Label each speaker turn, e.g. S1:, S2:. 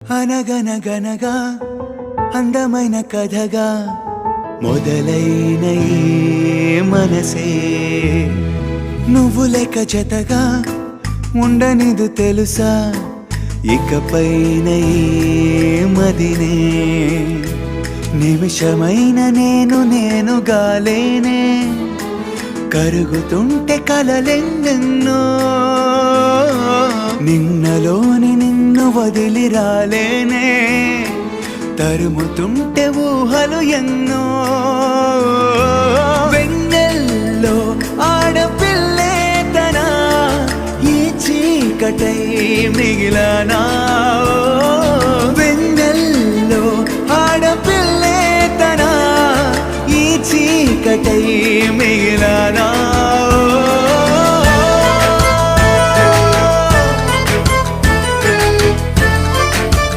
S1: అనగనగనగా అందమైన కథగా మొదలైన ఈ మనసే నువ్వు లేక జతగా ఉండనిదు తెలుసా ఇకపైన ఈ మదినే నిమిషమైన నేనుగా లేనే కరుగుతుంటే కలలెన్నెన్నో నిన్నలోని నిన్ను వదిలి రాలేనే తరుముతుంటే ఊహలు ఎన్నో వెన్నెల్లో ఆడపిల్లే తన ఈ చీకటై మిగిలనా